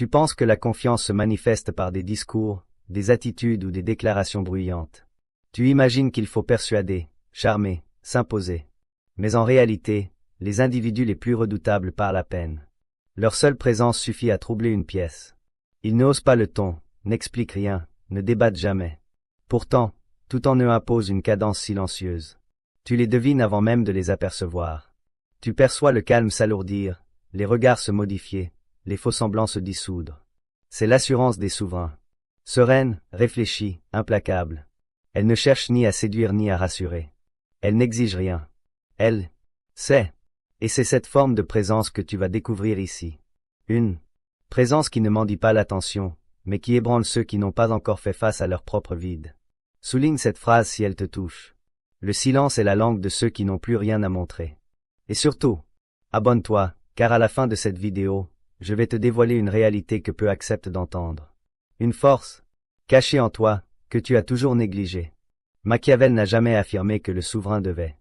Tu penses que la confiance se manifeste par des discours, des attitudes ou des déclarations bruyantes. Tu imagines qu'il faut persuader, charmer, s'imposer. Mais en réalité, les individus les plus redoutables parlent à peine. Leur seule présence suffit à troubler une pièce. Ils n'osent pas le ton, n'expliquent rien, ne débattent jamais. Pourtant, tout en eux impose une cadence silencieuse. Tu les devines avant même de les apercevoir. Tu perçois le calme s'alourdir, les regards se modifier, les faux-semblants se dissoudre. C'est l'assurance des souverains. Sereine, réfléchie, implacable. Elle ne cherche ni à séduire ni à rassurer. Elle n'exige rien. Elle sait. Et c'est cette forme de présence que tu vas découvrir ici. Une présence qui ne mendie pas l'attention, mais qui ébranle ceux qui n'ont pas encore fait face à leur propre vide. Souligne cette phrase si elle te touche. Le silence est la langue de ceux qui n'ont plus rien à montrer. Et surtout, abonne-toi, car à la fin de cette vidéo, je vais te dévoiler une réalité que peu acceptent d'entendre. Une force, cachée en toi, que tu as toujours négligée. Machiavel n'a jamais affirmé que le souverain devait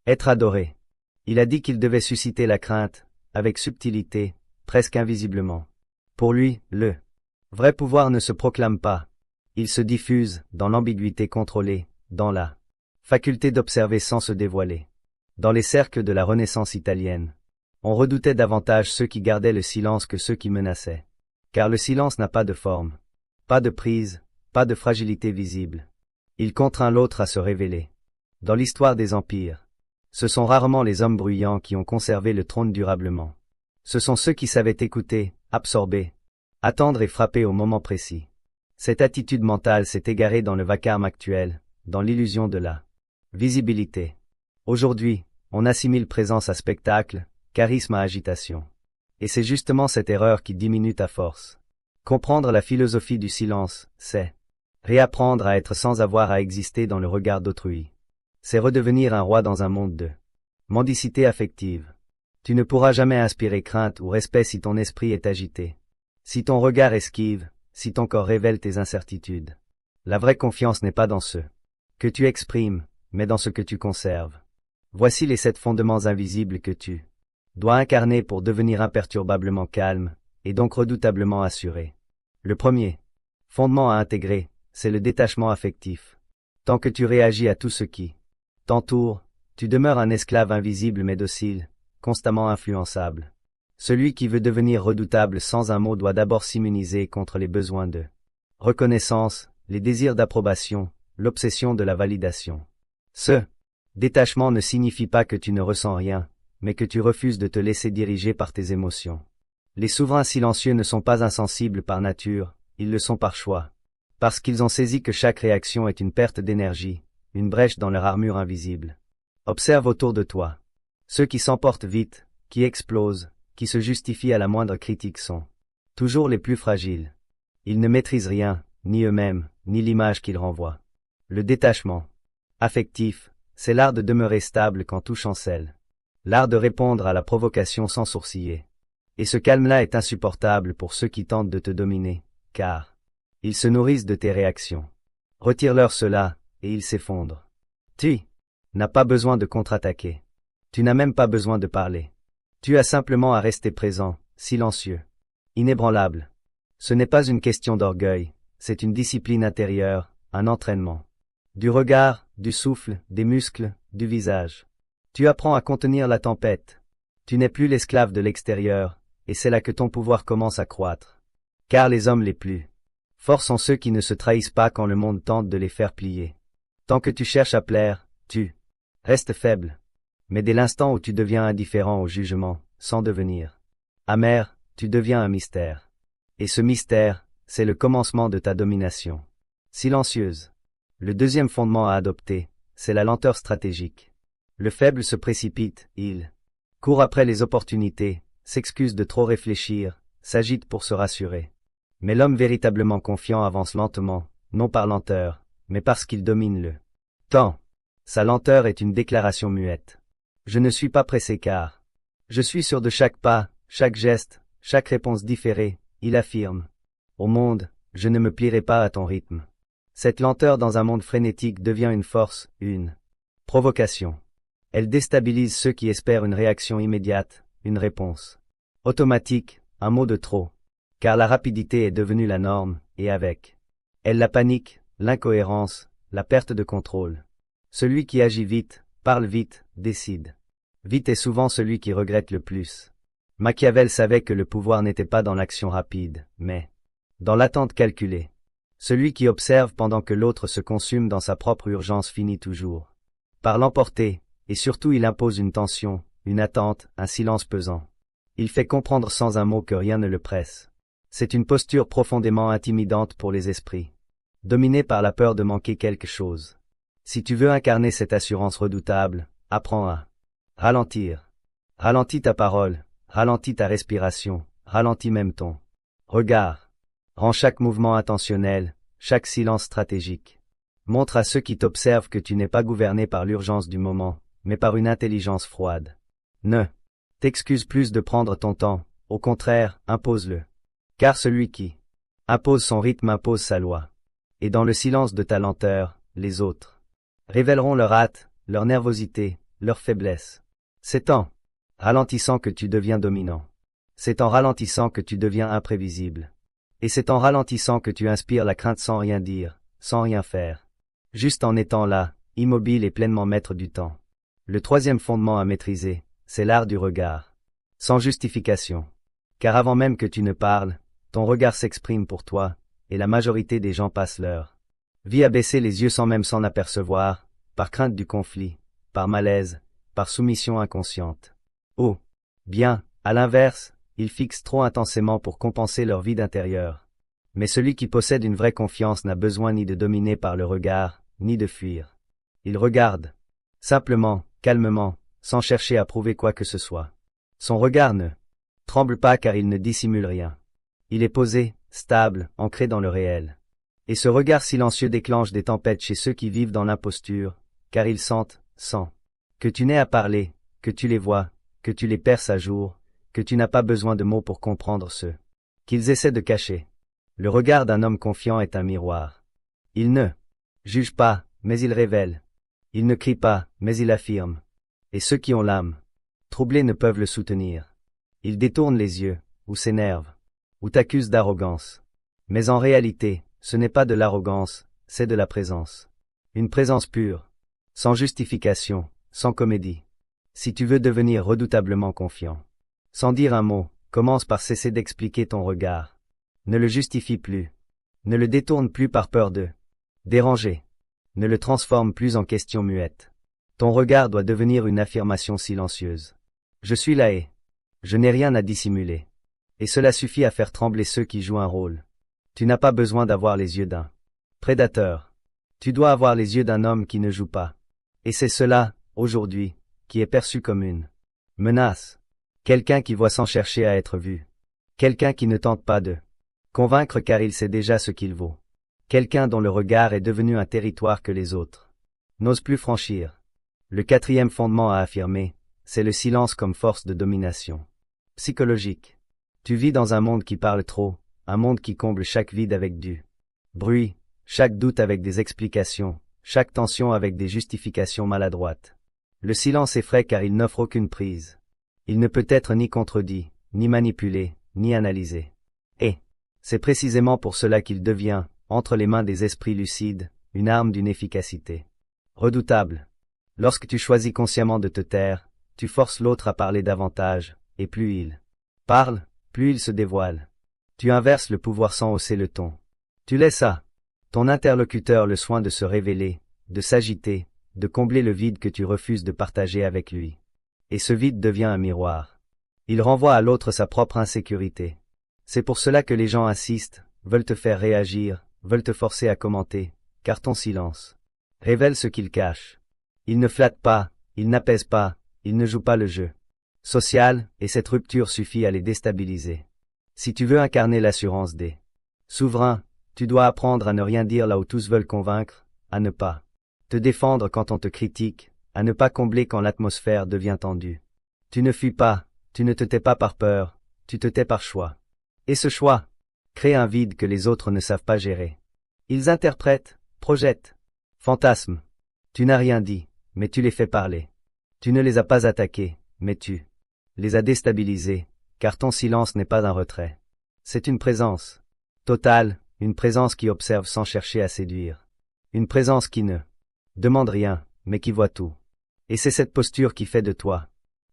être adoré. Il a dit qu'il devait susciter la crainte, avec subtilité, presque invisiblement. Pour lui, le vrai pouvoir ne se proclame pas. Il se diffuse, dans l'ambiguïté contrôlée, dans la faculté d'observer sans se dévoiler. Dans les cercles de la Renaissance italienne, on redoutait davantage ceux qui gardaient le silence que ceux qui menaçaient. Car le silence n'a pas de forme, pas de prise, pas de fragilité visible. Il contraint l'autre à se révéler. Dans l'histoire des empires, ce sont rarement les hommes bruyants qui ont conservé le trône durablement. Ce sont ceux qui savaient écouter, absorber, attendre et frapper au moment précis. Cette attitude mentale s'est égarée dans le vacarme actuel, dans l'illusion de la visibilité. Aujourd'hui, on assimile présence à spectacle, charisme à agitation. Et c'est justement cette erreur qui diminue ta force. Comprendre la philosophie du silence, c'est réapprendre à être sans avoir à exister dans le regard d'autrui. C'est redevenir un roi dans un monde de mendicité affective. Tu ne pourras jamais inspirer crainte ou respect si ton esprit est agité. Si ton regard esquive, si ton corps révèle tes incertitudes. La vraie confiance n'est pas dans ce que tu exprimes, mais dans ce que tu conserves. Voici les 7 fondements invisibles que tu dois incarner pour devenir imperturbablement calme, et donc redoutablement assuré. Le premier fondement à intégrer, c'est le détachement affectif. Tant que tu réagis à tout ce qui t'entoure, tu demeures un esclave invisible mais docile, constamment influençable. Celui qui veut devenir redoutable sans un mot doit d'abord s'immuniser contre les besoins de reconnaissance, les désirs d'approbation, l'obsession de la validation. Ce détachement ne signifie pas que tu ne ressens rien, mais que tu refuses de te laisser diriger par tes émotions. Les souverains silencieux ne sont pas insensibles par nature, ils le sont par choix. Parce qu'ils ont saisi que chaque réaction est une perte d'énergie, une brèche dans leur armure invisible. Observe autour de toi. Ceux qui s'emportent vite, qui explosent, qui se justifient à la moindre critique sont toujours les plus fragiles. Ils ne maîtrisent rien, ni eux-mêmes, ni l'image qu'ils renvoient. Le détachement affectif, c'est l'art de demeurer stable quand tout chancelle. L'art de répondre à la provocation sans sourciller. Et ce calme-là est insupportable pour ceux qui tentent de te dominer, car ils se nourrissent de tes réactions. Retire-leur cela, et ils s'effondrent. Tu n'as pas besoin de contre-attaquer. Tu n'as même pas besoin de parler. Tu as simplement à rester présent, silencieux, inébranlable. Ce n'est pas une question d'orgueil, c'est une discipline intérieure, un entraînement. Du regard, du souffle, des muscles, du visage. Tu apprends à contenir la tempête. Tu n'es plus l'esclave de l'extérieur, et c'est là que ton pouvoir commence à croître. Car les hommes les plus forts sont ceux qui ne se trahissent pas quand le monde tente de les faire plier. Tant que tu cherches à plaire, tu restes faible. Mais dès l'instant où tu deviens indifférent au jugement, sans devenir amer, tu deviens un mystère. Et ce mystère, c'est le commencement de ta domination silencieuse. Le deuxième fondement à adopter, c'est la lenteur stratégique. Le faible se précipite, il court après les opportunités, s'excuse de trop réfléchir, s'agite pour se rassurer. Mais l'homme véritablement confiant avance lentement, non par lenteur, mais parce qu'il domine le temps. Sa lenteur est une déclaration muette. Je ne suis pas pressé car je suis sûr de chaque pas, chaque geste, chaque réponse différée, il affirme. Au monde, je ne me plierai pas à ton rythme. Cette lenteur dans un monde frénétique devient une force, une provocation. Elle déstabilise ceux qui espèrent une réaction immédiate, une réponse automatique, un mot de trop. car la rapidité est devenue la norme, et avec elle la panique, l'incohérence, la perte de contrôle. Celui qui agit vite, parle vite, décide vite est souvent celui qui regrette le plus. Machiavel savait que le pouvoir n'était pas dans l'action rapide, mais dans l'attente calculée. Celui qui observe pendant que l'autre se consume dans sa propre urgence finit toujours par l'emporter, et surtout il impose une tension, une attente, un silence pesant. Il fait comprendre sans un mot que rien ne le presse. C'est une posture profondément intimidante pour les esprits, dominés par la peur de manquer quelque chose. Si tu veux incarner cette assurance redoutable, apprends à ralentir. Ralentis ta parole, ralentis ta respiration, ralentis même ton regard. Rends chaque mouvement intentionnel, chaque silence stratégique. Montre à ceux qui t'observent que tu n'es pas gouverné par l'urgence du moment, mais par une intelligence froide. Ne t'excuse plus de prendre ton temps, au contraire, impose-le. Car celui qui impose son rythme impose sa loi. Et dans le silence de ta lenteur, les autres révéleront leur hâte, leur nervosité, leur faiblesse. C'est en ralentissant que tu deviens dominant. C'est en ralentissant que tu deviens imprévisible. Et c'est en ralentissant que tu inspires la crainte sans rien dire, sans rien faire. Juste en étant là, immobile et pleinement maître du temps. Le troisième fondement à maîtriser, c'est l'art du regard. Sans justification. Car avant même que tu ne parles, ton regard s'exprime pour toi, et la majorité des gens passent leur vie à baisser les yeux sans même s'en apercevoir, par crainte du conflit, par malaise, par soumission inconsciente. Oh, bien, à l'inverse, ils fixent trop intensément pour compenser leur vide intérieur. Mais celui qui possède une vraie confiance n'a besoin ni de dominer par le regard, ni de fuir. Il regarde. Simplement, calmement, sans chercher à prouver quoi que ce soit. Son regard ne tremble pas car il ne dissimule rien. Il est posé, stable, ancré dans le réel. Et ce regard silencieux déclenche des tempêtes chez ceux qui vivent dans l'imposture, car ils sentent, sans que tu n'aies à parler, que tu les vois, que tu les perces à jour, que tu n'as pas besoin de mots pour comprendre ce qu'ils essaient de cacher. Le regard d'un homme confiant est un miroir. Il ne juge pas, mais il révèle. Il ne crie pas, mais il affirme. Et ceux qui ont l'âme troublée ne peuvent le soutenir. Il détourne les yeux, ou s'énerve, ou t'accuse d'arrogance. Mais en réalité, ce n'est pas de l'arrogance, c'est de la présence. Une présence pure, sans justification, sans comédie. Si tu veux devenir redoutablement confiant, sans dire un mot, commence par cesser d'expliquer ton regard. Ne le justifie plus. Ne le détourne plus par peur de déranger. Ne le transforme plus en question muette. Ton regard doit devenir une affirmation silencieuse. Je suis là et je n'ai rien à dissimuler. Et cela suffit à faire trembler ceux qui jouent un rôle. Tu n'as pas besoin d'avoir les yeux d'un prédateur. Tu dois avoir les yeux d'un homme qui ne joue pas. Et c'est cela, aujourd'hui, qui est perçu comme une menace. Quelqu'un qui voit sans chercher à être vu. Quelqu'un qui ne tente pas de convaincre car il sait déjà ce qu'il vaut. Quelqu'un dont le regard est devenu un territoire que les autres n'osent plus franchir. Le quatrième fondement à affirmer, c'est le silence comme force de domination psychologique. Tu vis dans un monde qui parle trop, un monde qui comble chaque vide avec du bruit, chaque doute avec des explications, chaque tension avec des justifications maladroites. Le silence effraie car il n'offre aucune prise. Il ne peut être ni contredit, ni manipulé, ni analysé. Et c'est précisément pour cela qu'il devient, entre les mains des esprits lucides, une arme d'une efficacité redoutable. Lorsque tu choisis consciemment de te taire, tu forces l'autre à parler davantage, et plus il parle, plus il se dévoile. Tu inverses le pouvoir sans hausser le ton. Tu laisses à ton interlocuteur le soin de se révéler, de s'agiter, de combler le vide que tu refuses de partager avec lui. Et ce vide devient un miroir. Il renvoie à l'autre sa propre insécurité. C'est pour cela que les gens insistent, veulent te faire réagir, veulent te forcer à commenter, car ton silence révèle ce qu'ils cachent. Il ne flatte pas, il n'apaise pas, il ne joue pas le jeu social, et cette rupture suffit à les déstabiliser. Si tu veux incarner l'assurance des souverains, tu dois apprendre à ne rien dire là où tous veulent convaincre, à ne pas te défendre quand on te critique, à ne pas combler quand l'atmosphère devient tendue. Tu ne fuis pas, tu ne te tais pas par peur, tu te tais par choix. Et ce choix crée un vide que les autres ne savent pas gérer. Ils interprètent, projettent, fantasment. Tu n'as rien dit, mais tu les fais parler. Tu ne les as pas attaqués, mais tu les as déstabilisés, car ton silence n'est pas un retrait. C'est une présence totale, une présence qui observe sans chercher à séduire. Une présence qui ne demande rien, mais qui voit tout. Et c'est cette posture qui fait de toi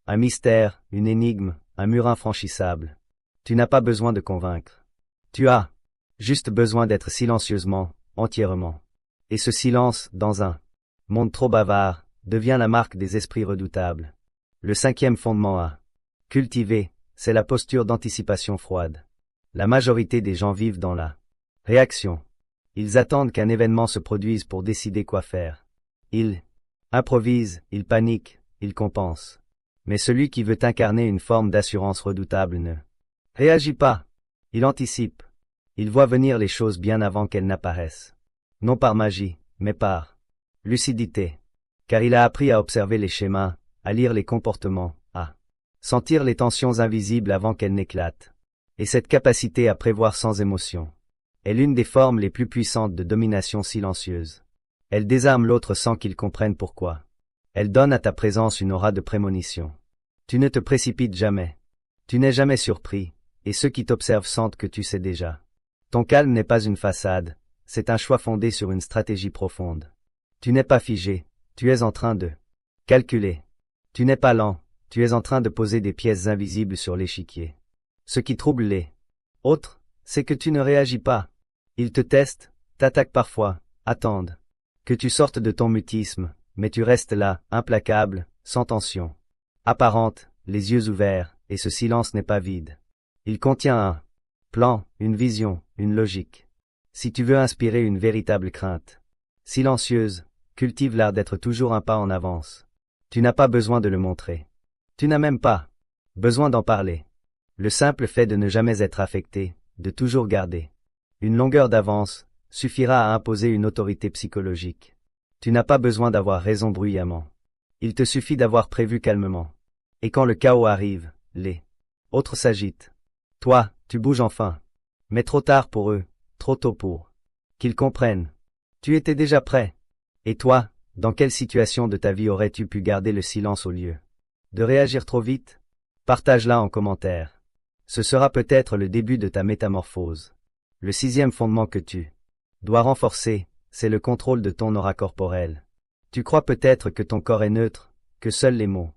un mystère, une énigme, un mur infranchissable. Tu n'as pas besoin de convaincre. Tu as juste besoin d'être silencieusement, entièrement. Et ce silence, dans un monde trop bavard, devient la marque des esprits redoutables. Le cinquième fondement à cultiver, c'est la posture d'anticipation froide. La majorité des gens vivent dans la réaction. Ils attendent qu'un événement se produise pour décider quoi faire. Ils improvisent, ils paniquent, ils compensent. Mais celui qui veut incarner une forme d'assurance redoutable ne réagit pas. Il anticipe. Il voit venir les choses bien avant qu'elles n'apparaissent. Non par magie, mais par lucidité. Car il a appris à observer les schémas, à lire les comportements, à sentir les tensions invisibles avant qu'elles n'éclatent. Et cette capacité à prévoir sans émotion est l'une des formes les plus puissantes de domination silencieuse. Elle désarme l'autre sans qu'il comprenne pourquoi. Elle donne à ta présence une aura de prémonition. Tu ne te précipites jamais. Tu n'es jamais surpris, et ceux qui t'observent sentent que tu sais déjà. Ton calme n'est pas une façade, c'est un choix fondé sur une stratégie profonde. Tu n'es pas figé, tu es en train de calculer. Tu n'es pas lent, tu es en train de poser des pièces invisibles sur l'échiquier. Ce qui trouble les autres, c'est que tu ne réagis pas. Ils te testent, t'attaquent parfois, attendent que tu sortes de ton mutisme, mais tu restes là, implacable, sans tension. Apparente, les yeux ouverts, et ce silence n'est pas vide. Il contient un plan, une vision, une logique. Si tu veux inspirer une véritable crainte silencieuse, cultive l'art d'être toujours un pas en avance. Tu n'as pas besoin de le montrer. Tu n'as même pas besoin d'en parler. Le simple fait de ne jamais être affecté, de toujours garder une longueur d'avance, suffira à imposer une autorité psychologique. Tu n'as pas besoin d'avoir raison bruyamment. Il te suffit d'avoir prévu calmement. Et quand le chaos arrive, les autres s'agitent. Toi, tu bouges enfin. Mais trop tard pour eux, trop tôt pour qu'ils comprennent. Tu étais déjà prêt. Et toi, dans quelle situation de ta vie aurais-tu pu garder le silence au lieu de réagir trop vite? Partage-la en commentaire. Ce sera peut-être le début de ta métamorphose. Le sixième fondement que tu dois renforcer, c'est le contrôle de ton aura corporelle. Tu crois peut-être que ton corps est neutre, que seuls les mots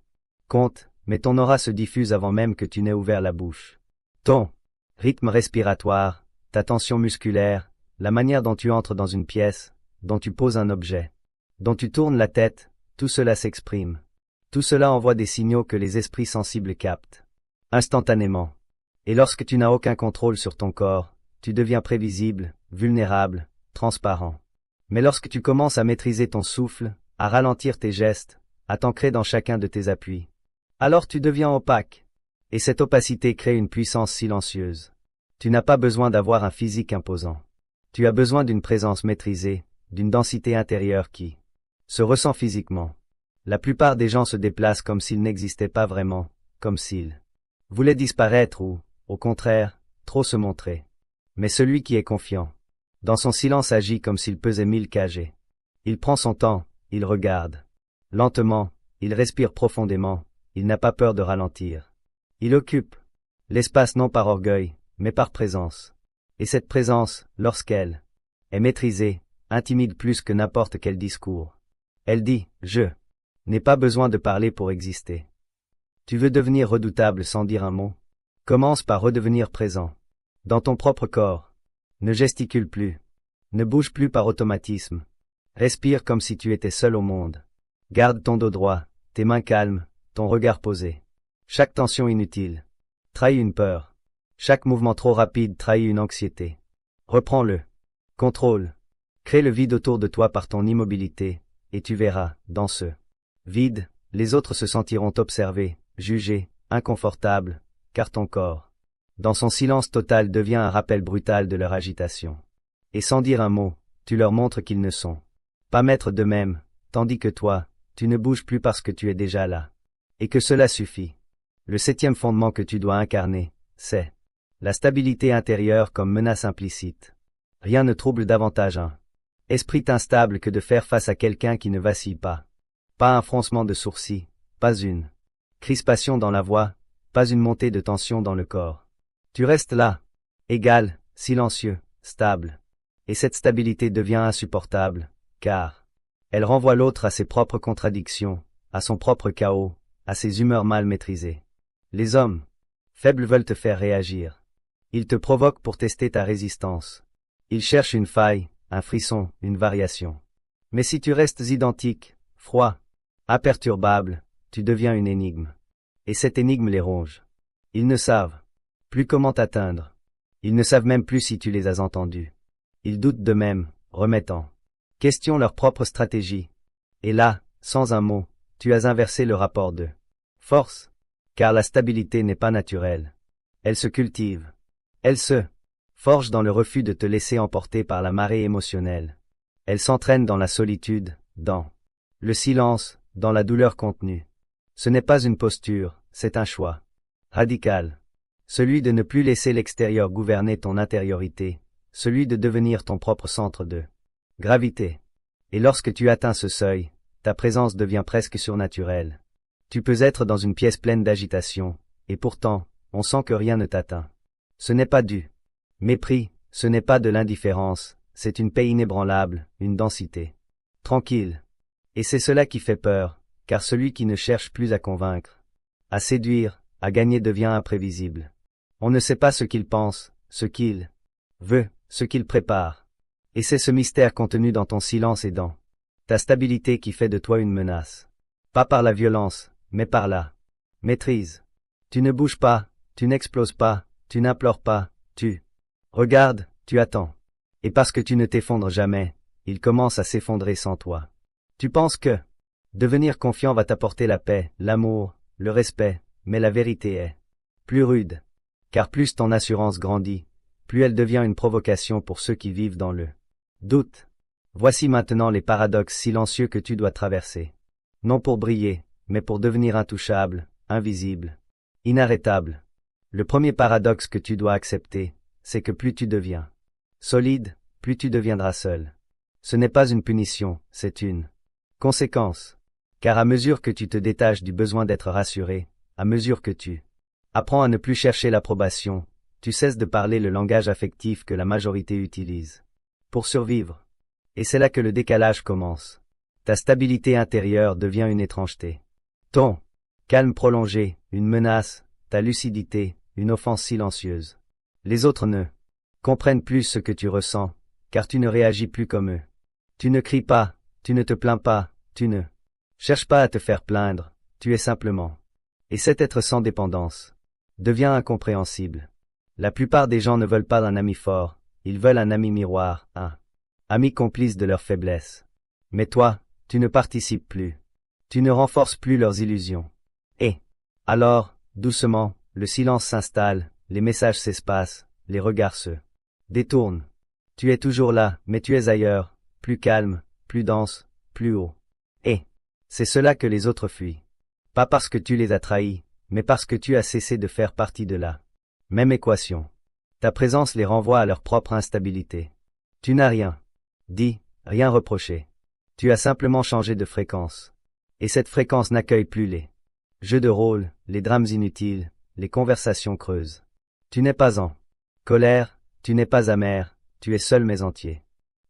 comptent, mais ton aura se diffuse avant même que tu n'aies ouvert la bouche. Ton rythme respiratoire, ta tension musculaire, la manière dont tu entres dans une pièce, dont tu poses un objet, dont tu tournes la tête, tout cela s'exprime. Tout cela envoie des signaux que les esprits sensibles captent instantanément. Et lorsque tu n'as aucun contrôle sur ton corps, tu deviens prévisible, vulnérable, transparent. Mais lorsque tu commences à maîtriser ton souffle, à ralentir tes gestes, à t'ancrer dans chacun de tes appuis, alors tu deviens opaque. Et cette opacité crée une puissance silencieuse. Tu n'as pas besoin d'avoir un physique imposant. Tu as besoin d'une présence maîtrisée, d'une densité intérieure qui se ressent physiquement. La plupart des gens se déplacent comme s'ils n'existaient pas vraiment, comme s'ils voulaient disparaître ou, au contraire, trop se montrer. Mais celui qui est confiant, dans son silence agit comme s'il pesait 1000 kg. Il prend son temps, il regarde. Lentement, il respire profondément, il n'a pas peur de ralentir. Il occupe l'espace non par orgueil, mais par présence. Et cette présence, lorsqu'elle est maîtrisée, intimide plus que n'importe quel discours. Elle dit, je n'ai pas besoin de parler pour exister. Tu veux devenir redoutable sans dire un mot? Commence par redevenir présent. Dans ton propre corps. Ne gesticule plus. Ne bouge plus par automatisme. Respire comme si tu étais seul au monde. Garde ton dos droit, tes mains calmes, ton regard posé. Chaque tension inutile trahit une peur. Chaque mouvement trop rapide trahit une anxiété. Reprends-le. Contrôle. Crée le vide autour de toi par ton immobilité, et tu verras, dans ce vide, les autres se sentiront observés, jugés, inconfortables, car ton corps, dans son silence total, devient un rappel brutal de leur agitation. Et sans dire un mot, tu leur montres qu'ils ne sont pas maîtres d'eux-mêmes, tandis que toi, tu ne bouges plus parce que tu es déjà là. Et que cela suffit. Le septième fondement que tu dois incarner, c'est la stabilité intérieure comme menace implicite. Rien ne trouble davantage un esprit instable que de faire face à quelqu'un qui ne vacille pas. Pas un froncement de sourcils, pas une crispation dans la voix, pas une montée de tension dans le corps. Tu restes là, Égal, silencieux, stable. Et cette stabilité devient insupportable, car elle renvoie l'autre à ses propres contradictions, à son propre chaos, à ses humeurs mal maîtrisées. Les hommes faibles veulent te faire réagir. Ils te provoquent pour tester ta résistance. Ils cherchent une faille, un frisson, une variation. Mais si tu restes identique, froid, imperturbable, tu deviens une énigme. Et cette énigme les ronge. Ils ne savent plus comment t'atteindre. Ils ne savent même plus si tu les as entendus. Ils doutent d'eux-mêmes, remettent en question leur propre stratégie. Et là, sans un mot, tu as inversé le rapport de force. Car la stabilité n'est pas naturelle. Elle se cultive. Elle se forge dans le refus de te laisser emporter par la marée émotionnelle. Elle s'entraîne dans la solitude, dans le silence, dans la douleur contenue. Ce n'est pas une posture, c'est un choix radical. Celui de ne plus laisser l'extérieur gouverner ton intériorité, celui de devenir ton propre centre de gravité. Et lorsque tu atteins ce seuil, ta présence devient presque surnaturelle. Tu peux être dans une pièce pleine d'agitation, et pourtant, on sent que rien ne t'atteint. Ce n'est pas du mépris, ce n'est pas de l'indifférence, c'est une paix inébranlable, une densité tranquille. Et c'est cela qui fait peur, car celui qui ne cherche plus à convaincre, à séduire, à gagner devient imprévisible. On ne sait pas ce qu'il pense, ce qu'il veut, ce qu'il prépare. Et c'est ce mystère contenu dans ton silence et dans ta stabilité qui fait de toi une menace. Pas par la violence, mais par la maîtrise. Tu ne bouges pas, tu n'exploses pas, tu n'implores pas, tu regardes, tu attends. Et parce que tu ne t'effondres jamais, il commence à s'effondrer sans toi. Tu penses que devenir confiant va t'apporter la paix, l'amour, le respect, mais la vérité est plus rude. Car plus ton assurance grandit, plus elle devient une provocation pour ceux qui vivent dans le doute. Voici maintenant les paradoxes silencieux que tu dois traverser. Non pour briller, mais pour devenir intouchable, invisible, inarrêtable. Le premier paradoxe que tu dois accepter, c'est que plus tu deviens solide, plus tu deviendras seul. Ce n'est pas une punition, c'est une conséquence. Car à mesure que tu te détaches du besoin d'être rassuré, à mesure que tu apprends à ne plus chercher l'approbation, tu cesses de parler le langage affectif que la majorité utilise pour survivre. Et c'est là que le décalage commence. Ta stabilité intérieure devient une étrangeté. Ton calme prolongé, une menace, ta lucidité, une offense silencieuse. Les autres ne comprennent plus ce que tu ressens, car tu ne réagis plus comme eux. Tu ne cries pas, tu ne te plains pas, tu ne cherches pas à te faire plaindre, tu es simplement. Et cet être sans dépendance devient incompréhensible. La plupart des gens ne veulent pas d'un ami fort, ils veulent un ami miroir, un ami complice de leurs faiblesses. Mais toi, tu ne participes plus. Tu ne renforces plus leurs illusions. Et alors, doucement, le silence s'installe, les messages s'espacent, les regards se détournent. Tu es toujours là, mais tu es ailleurs, plus calme, plus dense, plus haut. Et c'est cela que les autres fuient. Pas parce que tu les as trahis, mais parce que tu as cessé de faire partie de la même équation. Ta présence les renvoie à leur propre instabilité. Tu n'as rien dit, rien reproché. Tu as simplement changé de fréquence. Et cette fréquence n'accueille plus les jeux de rôle, les drames inutiles, les conversations creuses. Tu n'es pas en colère, tu n'es pas amer, tu es seul mais entier.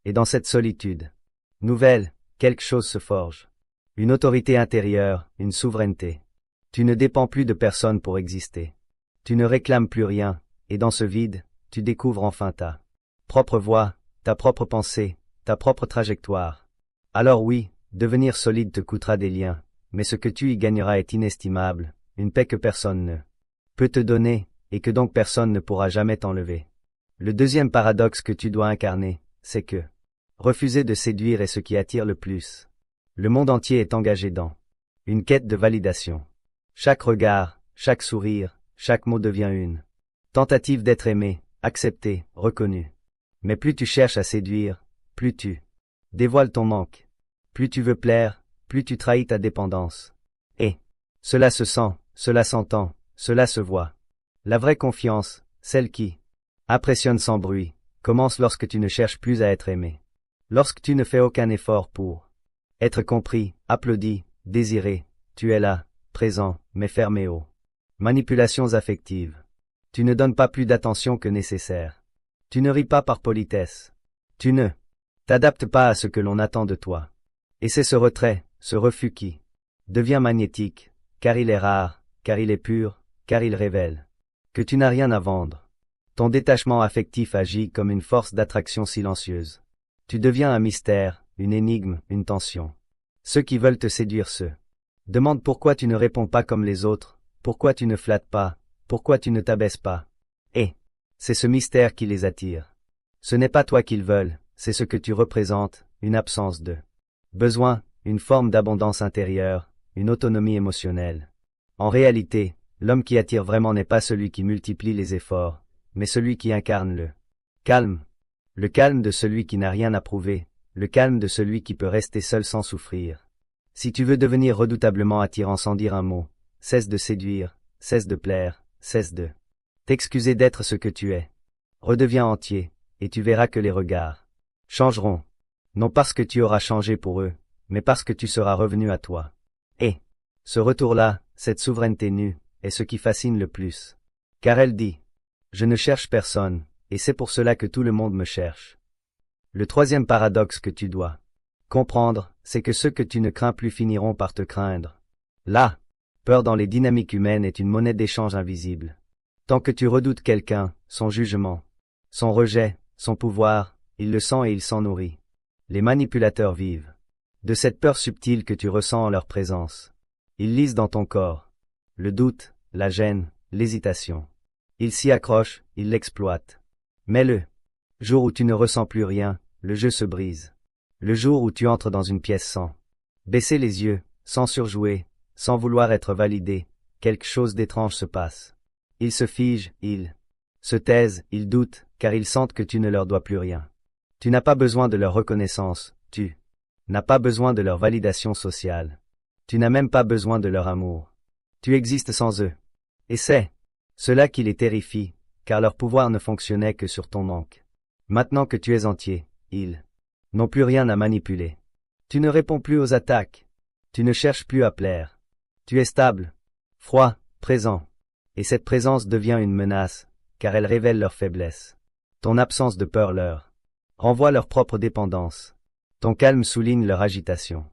Et dans cette solitude nouvelle, quelque chose se forge. Une autorité intérieure, une souveraineté. Tu ne dépends plus de personne pour exister. Tu ne réclames plus rien, et dans ce vide, tu découvres enfin ta propre voix, ta propre pensée, ta propre trajectoire. Alors oui, devenir solide te coûtera des liens, mais ce que tu y gagneras est inestimable, une paix que personne ne peut te donner, et que donc personne ne pourra jamais t'enlever. Le deuxième paradoxe que tu dois incarner, c'est que refuser de séduire est ce qui attire le plus. Le monde entier est engagé dans une quête de validation. Chaque regard, chaque sourire, chaque mot devient une tentative d'être aimé, accepté, reconnu. Mais plus tu cherches à séduire, plus tu dévoiles ton manque. Plus tu veux plaire, plus tu trahis ta dépendance. Et cela se sent, cela s'entend, cela se voit. La vraie confiance, celle qui impressionne sans bruit, commence lorsque tu ne cherches plus à être aimé. Lorsque tu ne fais aucun effort pour être compris, applaudi, désiré, tu es là, présent, mais fermé aux manipulations affectives. Tu ne donnes pas plus d'attention que nécessaire. Tu ne ris pas par politesse. Tu ne t'adaptes pas à ce que l'on attend de toi. Et c'est ce retrait, ce refus qui devient magnétique, car il est rare, car il est pur, car il révèle que tu n'as rien à vendre. Ton détachement affectif agit comme une force d'attraction silencieuse. Tu deviens un mystère, une énigme, une tension. Ceux qui veulent te séduire se demandent pourquoi tu ne réponds pas comme les autres, pourquoi tu ne flattes pas, pourquoi tu ne t'abaisses pas. Et c'est ce mystère qui les attire. Ce n'est pas toi qu'ils veulent, c'est ce que tu représentes, une absence de besoin, une forme d'abondance intérieure, une autonomie émotionnelle. En réalité, l'homme qui attire vraiment n'est pas celui qui multiplie les efforts, mais celui qui incarne le calme. Le calme de celui qui n'a rien à prouver, le calme de celui qui peut rester seul sans souffrir. Si tu veux devenir redoutablement attirant sans dire un mot, cesse de séduire, cesse de plaire, cesse de t'excuser d'être ce que tu es. Redeviens entier, et tu verras que les regards changeront. Non parce que tu auras changé pour eux, mais parce que tu seras revenu à toi. Et ce retour-là, cette souveraineté nue, est ce qui fascine le plus. Car elle dit, je ne cherche personne, et c'est pour cela que tout le monde me cherche. Le troisième paradoxe que tu dois comprendre, c'est que ceux que tu ne crains plus finiront par te craindre. La peur dans les dynamiques humaines est une monnaie d'échange invisible. Tant que tu redoutes quelqu'un, son jugement, son rejet, son pouvoir, il le sent et il s'en nourrit. Les manipulateurs vivent de cette peur subtile que tu ressens en leur présence. Ils lisent dans ton corps le doute, la gêne, l'hésitation. Ils s'y accrochent, ils l'exploitent. Mais le jour où tu ne ressens plus rien, le jeu se brise. Le jour où tu entres dans une pièce sans baisser les yeux, sans surjouer, sans vouloir être validé, quelque chose d'étrange se passe. Ils se figent, ils se taisent, ils doutent, car ils sentent que tu ne leur dois plus rien. Tu n'as pas besoin de leur reconnaissance, tu n'as pas besoin de leur validation sociale. Tu n'as même pas besoin de leur amour. Tu existes sans eux. Et c'est cela qui les terrifie, car leur pouvoir ne fonctionnait que sur ton manque. Maintenant que tu es entier, ils n'ont plus rien à manipuler. Tu ne réponds plus aux attaques. Tu ne cherches plus à plaire. Tu es stable, froid, présent. Et cette présence devient une menace, car elle révèle leur faiblesse. Ton absence de peur leur renvoie leur propre dépendance. Ton calme souligne leur agitation.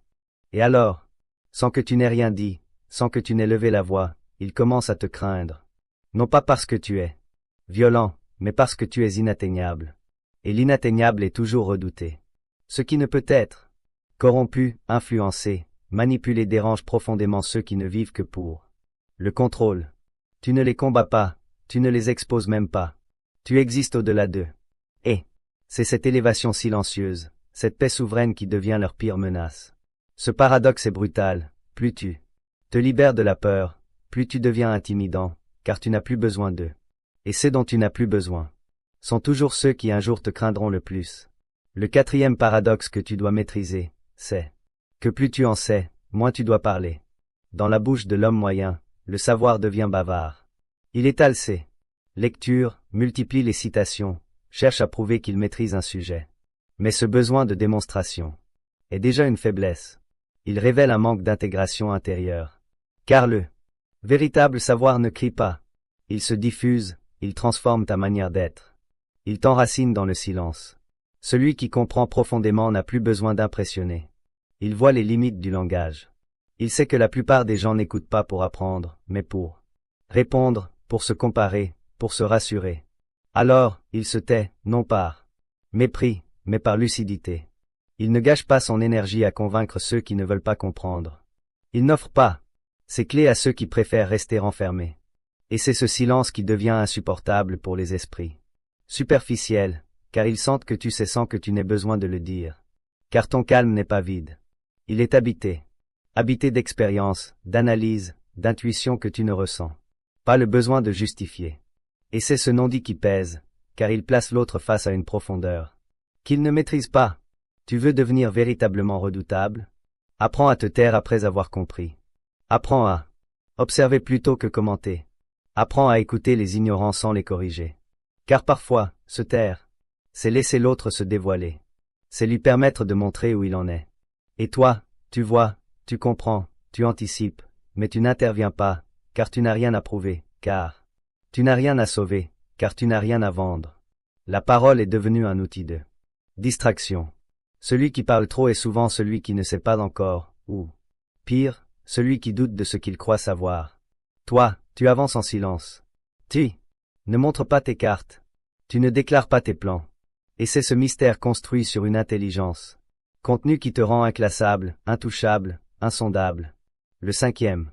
Et alors, sans que tu n'aies rien dit, sans que tu n'aies levé la voix, ils commencent à te craindre. Non pas parce que tu es violent, mais parce que tu es inatteignable. Et l'inatteignable est toujours redouté. Ce qui ne peut être corrompu, influencé, manipulé dérange profondément ceux qui ne vivent que pour le contrôle. Tu ne les combats pas, tu ne les exposes même pas. Tu existes au-delà d'eux. Et c'est cette élévation silencieuse, cette paix souveraine qui devient leur pire menace. Ce paradoxe est brutal, plus tu te libères de la peur, plus tu deviens intimidant, car tu n'as plus besoin d'eux. Et ceux dont tu n'as plus besoin sont toujours ceux qui un jour te craindront le plus. Le quatrième paradoxe que tu dois maîtriser, c'est que plus tu en sais, moins tu dois parler. Dans la bouche de l'homme moyen, le savoir devient bavard. Il étale ses lectures, multiplie les citations, cherche à prouver qu'il maîtrise un sujet. Mais ce besoin de démonstration est déjà une faiblesse. Il révèle un manque d'intégration intérieure. Car le véritable savoir ne crie pas. Il se diffuse, il transforme ta manière d'être. Il t'enracine dans le silence. Celui qui comprend profondément n'a plus besoin d'impressionner. Il voit les limites du langage. Il sait que la plupart des gens n'écoutent pas pour apprendre, mais pour répondre, pour se comparer, pour se rassurer. Alors, il se tait, non par mépris, mais par lucidité. Il ne gâche pas son énergie à convaincre ceux qui ne veulent pas comprendre. Il n'offre pas ses clés à ceux qui préfèrent rester enfermés. Et c'est ce silence qui devient insupportable pour les esprits superficiels, car ils sentent que tu sais sans que tu n'aies besoin de le dire. Car ton calme n'est pas vide. Il est habité. Habité d'expérience, d'analyse, d'intuition que tu ne ressens. Pas le besoin de justifier. Et c'est ce non-dit qui pèse, car il place l'autre face à une profondeur qu'il ne maîtrise pas. Tu veux devenir véritablement redoutable? Apprends à te taire après avoir compris. Apprends à observer plutôt que commenter. Apprends à écouter les ignorants sans les corriger. Car parfois, se taire, c'est laisser l'autre se dévoiler. C'est lui permettre de montrer où il en est. Et toi, tu vois, tu comprends, tu anticipes, mais tu n'interviens pas, car tu n'as rien à prouver, car tu n'as rien à sauver, car tu n'as rien à vendre. La parole est devenue un outil de distraction. Celui qui parle trop est souvent celui qui ne sait pas encore, ou, pire, celui qui doute de ce qu'il croit savoir. Toi, tu avances en silence. Tu ne montres pas tes cartes. Tu ne déclares pas tes plans. Et c'est ce mystère construit sur une intelligence. Contenu qui te rend inclassable, intouchable, insondable. Le cinquième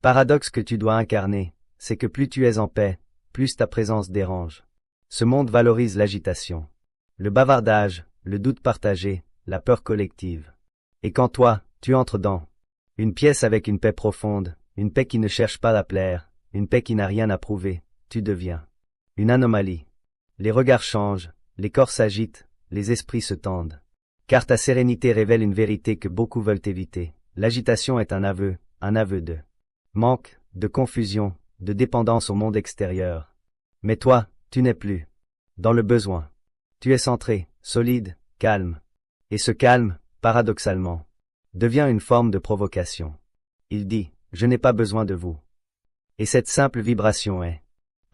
paradoxe que tu dois incarner, c'est que plus tu es en paix, plus ta présence dérange. Ce monde valorise l'agitation, le bavardage, le doute partagé, la peur collective. Et quand toi, tu entres dans une pièce avec une paix profonde, une paix qui ne cherche pas à plaire, une paix qui n'a rien à prouver, tu deviens une anomalie. Les regards changent, les corps s'agitent, les esprits se tendent. Car ta sérénité révèle une vérité que beaucoup veulent éviter. L'agitation est un aveu de manque, de confusion, de dépendance au monde extérieur. Mais toi, tu n'es plus dans le besoin. Tu es centré, solide, calme. Et ce calme, paradoxalement, devient une forme de provocation. Il dit, je n'ai pas besoin de vous. Et cette simple vibration est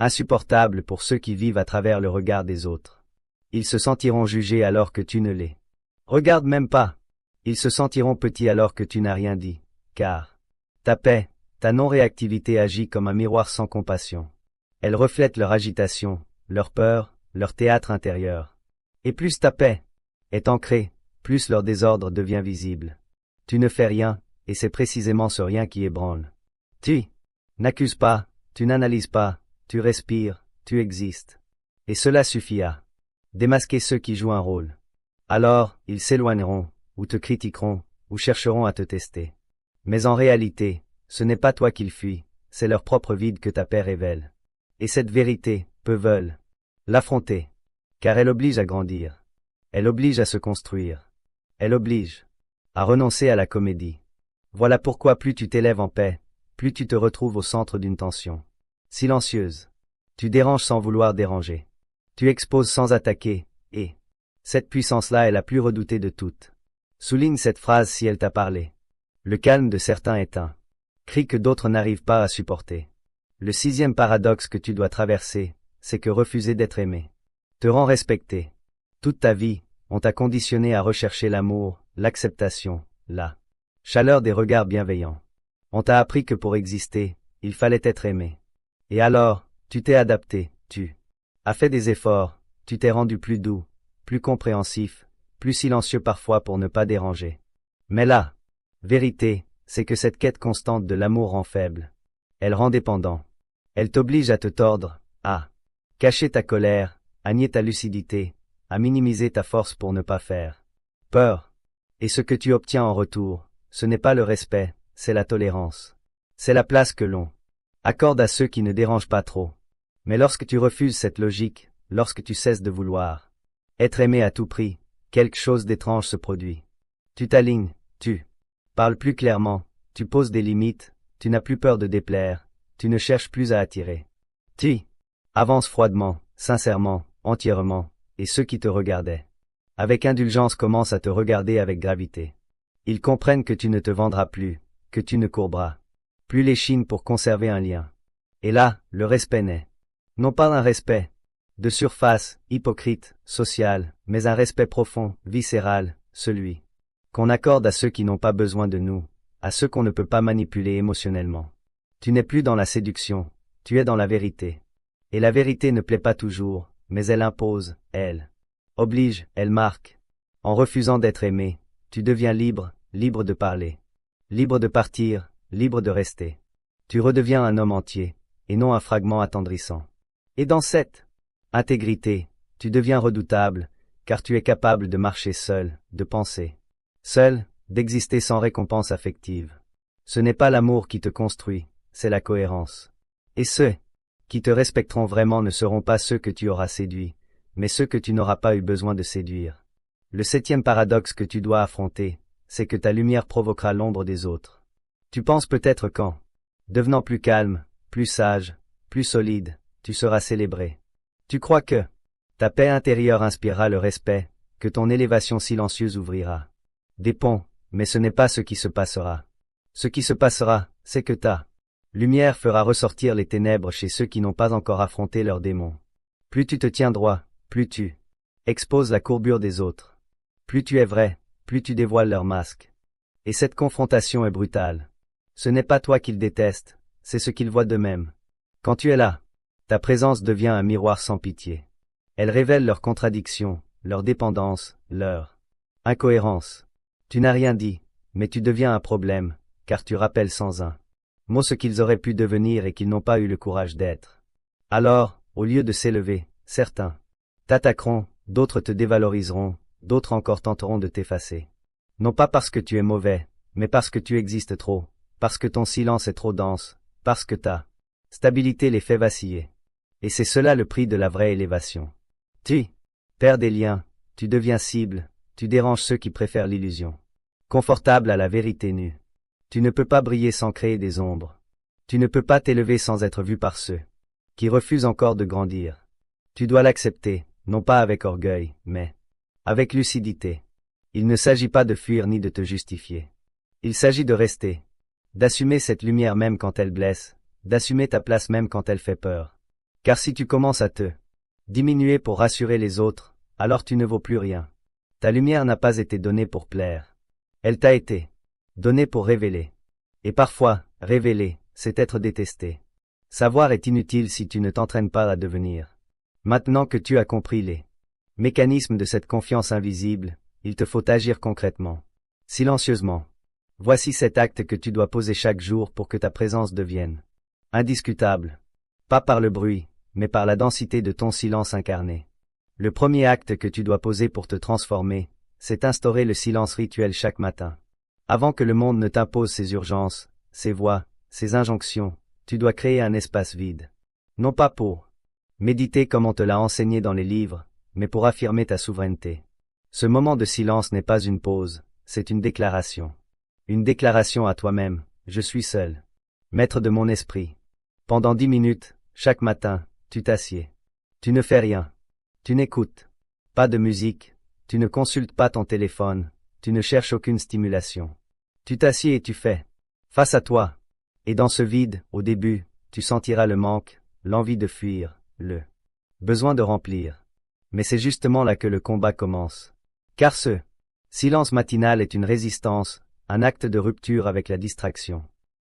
insupportable pour ceux qui vivent à travers le regard des autres. Ils se sentiront jugés alors que tu ne les regardes même pas. Ils se sentiront petits alors que tu n'as rien dit, car ta paix, ta non-réactivité agit comme un miroir sans compassion. Elle reflète leur agitation, leur peur, leur théâtre intérieur. Et plus ta paix est ancrée, plus leur désordre devient visible. Tu ne fais rien, et c'est précisément ce rien qui ébranle. Tu n'accuses pas, tu n'analyses pas, tu respires, tu existes. Et cela suffit à démasquer ceux qui jouent un rôle. Alors, ils s'éloigneront, ou te critiqueront, ou chercheront à te tester. Mais en réalité, ce n'est pas toi qu'ils fuient, c'est leur propre vide que ta paix révèle. Et cette vérité, peu veulent l'affronter. Car elle oblige à grandir. Elle oblige à se construire. Elle oblige à renoncer à la comédie. Voilà pourquoi plus tu t'élèves en paix, plus tu te retrouves au centre d'une tension silencieuse. Tu déranges sans vouloir déranger. Tu exposes sans attaquer, et cette puissance-là est la plus redoutée de toutes. Souligne cette phrase si elle t'a parlé. Le calme de certains est un cri que d'autres n'arrivent pas à supporter. Le sixième paradoxe que tu dois traverser, c'est que refuser d'être aimé te rend respecté. Toute ta vie, on t'a conditionné à rechercher l'amour, l'acceptation, la chaleur des regards bienveillants. On t'a appris que pour exister, il fallait être aimé. Et alors, tu t'es adapté, tu as fait des efforts, tu t'es rendu plus doux, plus compréhensif, plus silencieux parfois pour ne pas déranger. Mais la vérité, c'est que cette quête constante de l'amour rend faible. Elle rend dépendant. Elle t'oblige à te tordre, à cacher ta colère, à nier ta lucidité, à minimiser ta force pour ne pas faire peur. Et ce que tu obtiens en retour, ce n'est pas le respect, c'est la tolérance. C'est la place que l'on accorde à ceux qui ne dérangent pas trop. Mais lorsque tu refuses cette logique, lorsque tu cesses de vouloir être aimé à tout prix, quelque chose d'étrange se produit. Tu t'alignes, tu parles plus clairement, tu poses des limites, tu n'as plus peur de déplaire, tu ne cherches plus à attirer. Tu avances froidement, sincèrement, entièrement, et ceux qui te regardaient avec indulgence commencent à te regarder avec gravité. Ils comprennent que tu ne te vendras plus, que tu ne courberas plus l'échine pour conserver un lien. Et là, le respect naît. Non pas un respect de surface, hypocrite, social, mais un respect profond, viscéral, celui qu'on accorde à ceux qui n'ont pas besoin de nous, à ceux qu'on ne peut pas manipuler émotionnellement. Tu n'es plus dans la séduction, tu es dans la vérité. Et la vérité ne plaît pas toujours, mais elle impose, elle oblige, elle marque. En refusant d'être aimé, tu deviens libre, libre de parler, libre de partir, libre de rester. Tu redeviens un homme entier, et non un fragment attendrissant. Et dans cette intégrité, tu deviens redoutable, car tu es capable de marcher seul, de penser seul, d'exister sans récompense affective. Ce n'est pas l'amour qui te construit, c'est la cohérence. Et ceux qui te respecteront vraiment ne seront pas ceux que tu auras séduits, mais ceux que tu n'auras pas eu besoin de séduire. Le septième paradoxe que tu dois affronter, c'est que ta lumière provoquera l'ombre des autres. Tu penses peut-être qu'en devenant plus calme, plus sage, plus solide, tu seras célébré. Tu crois que ta paix intérieure inspirera le respect, que ton élévation silencieuse ouvrira des ponts, mais ce n'est pas ce qui se passera. Ce qui se passera, c'est que ta lumière fera ressortir les ténèbres chez ceux qui n'ont pas encore affronté leurs démons. Plus tu te tiens droit, plus tu exposes la courbure des autres. Plus tu es vrai, plus tu dévoiles leur masque. Et cette confrontation est brutale. Ce n'est pas toi qu'ils détestent, c'est ce qu'ils voient d'eux-mêmes. Quand tu es là, ta présence devient un miroir sans pitié. Elle révèle leurs contradictions, leur dépendance, leur incohérence. Tu n'as rien dit, mais tu deviens un problème, car tu rappelles sans un mot ce qu'ils auraient pu devenir et qu'ils n'ont pas eu le courage d'être. Alors, au lieu de s'élever, certains t'attaqueront, d'autres te dévaloriseront, d'autres encore tenteront de t'effacer. Non pas parce que tu es mauvais, mais parce que tu existes trop, parce que ton silence est trop dense, parce que ta stabilité les fait vaciller. Et c'est cela le prix de la vraie élévation. Tu perds des liens, tu deviens cible, tu déranges ceux qui préfèrent l'illusion. Confortable à la vérité nue. Tu ne peux pas briller sans créer des ombres. Tu ne peux pas t'élever sans être vu par ceux qui refusent encore de grandir. Tu dois l'accepter, non pas avec orgueil, mais avec lucidité. Il ne s'agit pas de fuir ni de te justifier. Il s'agit de rester, d'assumer cette lumière même quand elle blesse, d'assumer ta place même quand elle fait peur. Car si tu commences à te diminuer pour rassurer les autres, alors tu ne vaux plus rien. Ta lumière n'a pas été donnée pour plaire. Elle t'a été donnée pour révéler. Et parfois, révéler, c'est être détesté. Savoir est inutile si tu ne t'entraînes pas à devenir. Maintenant que tu as compris les mécanismes de cette confiance invisible, il te faut agir concrètement, silencieusement. Voici cet acte que tu dois poser chaque jour pour que ta présence devienne indiscutable. Pas par le bruit, mais par la densité de ton silence incarné. Le premier acte que tu dois poser pour te transformer, c'est instaurer le silence rituel chaque matin. Avant que le monde ne t'impose ses urgences, ses voix, ses injonctions, tu dois créer un espace vide. Non pas pour méditer comme on te l'a enseigné dans les livres, mais pour affirmer ta souveraineté. Ce moment de silence n'est pas une pause, c'est une déclaration. Une déclaration à toi-même, je suis seul, maître de mon esprit. Pendant 10 minutes, chaque matin, tu t'assieds. Tu ne fais rien. Tu n'écoutes pas de musique, tu ne consultes pas ton téléphone, tu ne cherches aucune stimulation. Tu t'assieds et tu fais face à toi. Et dans ce vide, au début, tu sentiras le manque, l'envie de fuir, le besoin de remplir. Mais c'est justement là que le combat commence. Car ce silence matinal est une résistance, un acte de rupture avec la distraction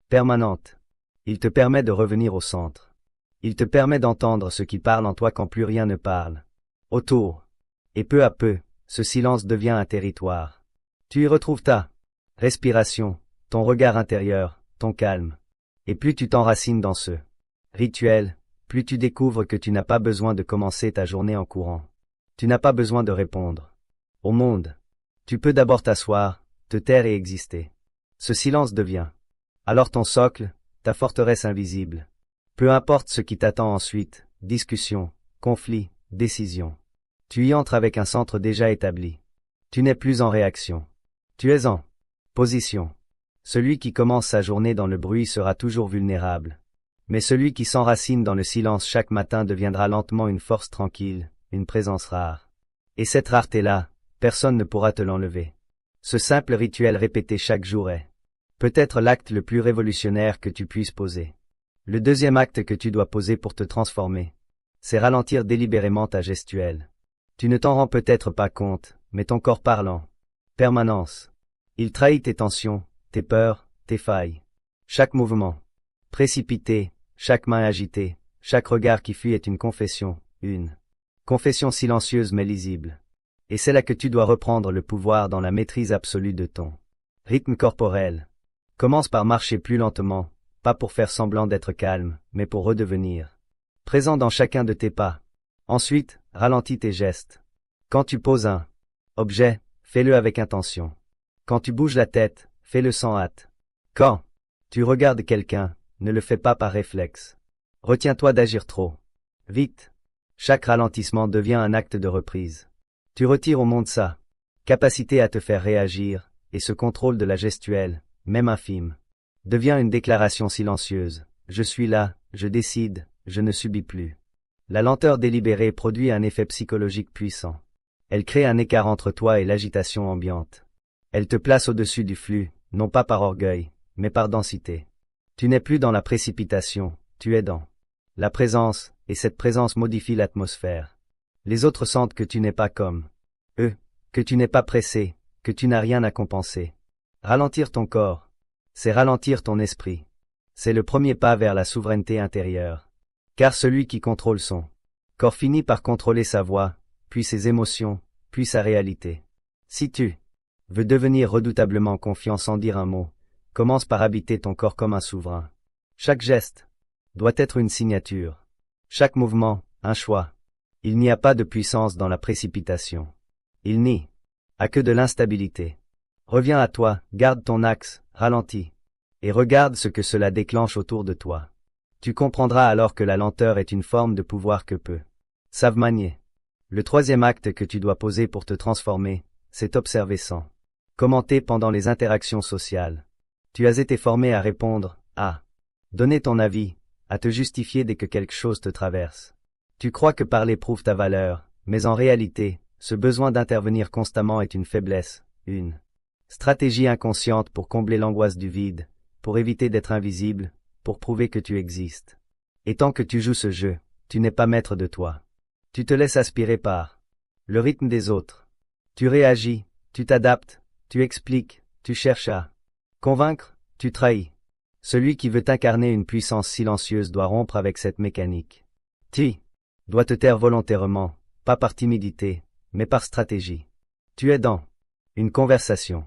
permanente. Il te permet de revenir au centre. Il te permet d'entendre ce qui parle en toi quand plus rien ne parle autour. Et peu à peu, ce silence devient un territoire. Tu y retrouves ta respiration, ton regard intérieur, ton calme. Et plus tu t'enracines dans ce rituel, plus tu découvres que tu n'as pas besoin de commencer ta journée en courant. Tu n'as pas besoin de répondre au monde. Tu peux d'abord t'asseoir, te taire et exister. Ce silence devient alors ton socle, ta forteresse invisible. Peu importe ce qui t'attend ensuite, discussion, conflit, décision. Tu y entres avec un centre déjà établi. Tu n'es plus en réaction. Tu es en position. Celui qui commence sa journée dans le bruit sera toujours vulnérable. Mais celui qui s'enracine dans le silence chaque matin deviendra lentement une force tranquille, une présence rare. Et cette rareté-là, personne ne pourra te l'enlever. Ce simple rituel répété chaque jour est peut-être l'acte le plus révolutionnaire que tu puisses poser. Le deuxième acte que tu dois poser pour te transformer, c'est ralentir délibérément ta gestuelle. Tu ne t'en rends peut-être pas compte, mais ton corps parle en permanence. Il trahit tes tensions, tes peurs, tes failles. Chaque mouvement précipité, chaque main agitée, chaque regard qui fuit est une confession silencieuse mais lisible. Et c'est là que tu dois reprendre le pouvoir dans la maîtrise absolue de ton rythme corporel. Commence par marcher plus lentement, pas pour faire semblant d'être calme, mais pour redevenir présent dans chacun de tes pas. Ensuite, ralentis tes gestes. Quand tu poses un objet, fais-le avec intention. Quand tu bouges la tête, fais-le sans hâte. Quand tu regardes quelqu'un, ne le fais pas par réflexe. Retiens-toi d'agir trop vite. Chaque ralentissement devient un acte de reprise. Tu retires au monde sa capacité à te faire réagir, et ce contrôle de la gestuelle, même infime, devient une déclaration silencieuse. Je suis là, je décide, je ne subis plus. La lenteur délibérée produit un effet psychologique puissant. Elle crée un écart entre toi et l'agitation ambiante. Elle te place au-dessus du flux, non pas par orgueil, mais par densité. Tu n'es plus dans la précipitation, tu es dans la présence, et cette présence modifie l'atmosphère. Les autres sentent que tu n'es pas comme eux, que tu n'es pas pressé, que tu n'as rien à compenser. Ralentir ton corps, c'est ralentir ton esprit. C'est le premier pas vers la souveraineté intérieure. Car celui qui contrôle son corps finit par contrôler sa voix, puis ses émotions, puis sa réalité. Si tu veux devenir redoutablement confiant sans dire un mot, commence par habiter ton corps comme un souverain. Chaque geste doit être une signature. Chaque mouvement, un choix. Il n'y a pas de puissance dans la précipitation. Il n'y a que de l'instabilité. Reviens à toi, garde ton axe, ralentis. Et regarde ce que cela déclenche autour de toi. Tu comprendras alors que la lenteur est une forme de pouvoir que peu savent manier. Le troisième acte que tu dois poser pour te transformer, c'est observer sans commenter pendant les interactions sociales. Tu as été formé à répondre, à donner ton avis, à te justifier dès que quelque chose te traverse. Tu crois que parler prouve ta valeur, mais en réalité, ce besoin d'intervenir constamment est une faiblesse, une stratégie inconsciente pour combler l'angoisse du vide, pour éviter d'être invisible, pour prouver que tu existes. Et tant que tu joues ce jeu, tu n'es pas maître de toi. Tu te laisses aspirer par le rythme des autres. Tu réagis, tu t'adaptes, tu expliques, tu cherches à convaincre, tu trahis. Celui qui veut incarner une puissance silencieuse doit rompre avec cette mécanique. Tu dois te taire volontairement, pas par timidité, mais par stratégie. Tu es dans une conversation.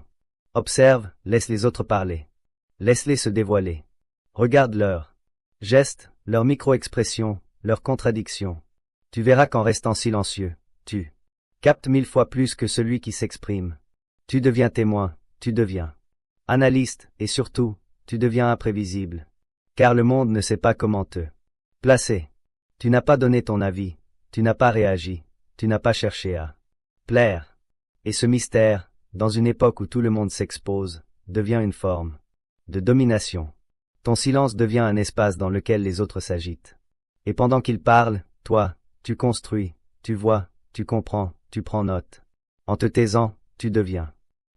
Observe, laisse les autres parler. Laisse-les se dévoiler. Regarde leurs gestes, leurs micro-expressions, leurs contradictions. Tu verras qu'en restant silencieux, tu captes 1000 fois plus que celui qui s'exprime. Tu deviens témoin, tu deviens analyste, et surtout, tu deviens imprévisible. Car le monde ne sait pas comment te placer. Tu n'as pas donné ton avis, tu n'as pas réagi, tu n'as pas cherché à plaire. Et ce mystère, dans une époque où tout le monde s'expose, devient une forme de domination. Ton silence devient un espace dans lequel les autres s'agitent. Et pendant qu'ils parlent, toi, tu construis, tu vois, tu comprends, tu prends note. En te taisant, tu deviens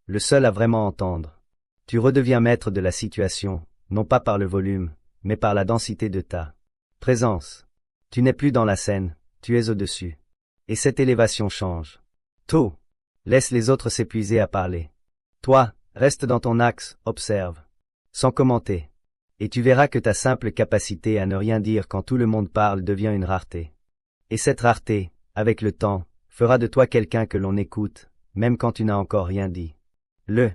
le seul à vraiment entendre. Tu redeviens maître de la situation, non pas par le volume, mais par la densité de ta présence. Tu n'es plus dans la scène, tu es au-dessus. Et cette élévation change tout. Laisse les autres s'épuiser à parler. Toi, reste dans ton axe, observe, sans commenter. Et tu verras que ta simple capacité à ne rien dire quand tout le monde parle devient une rareté. Et cette rareté, avec le temps, fera de toi quelqu'un que l'on écoute, même quand tu n'as encore rien dit. Le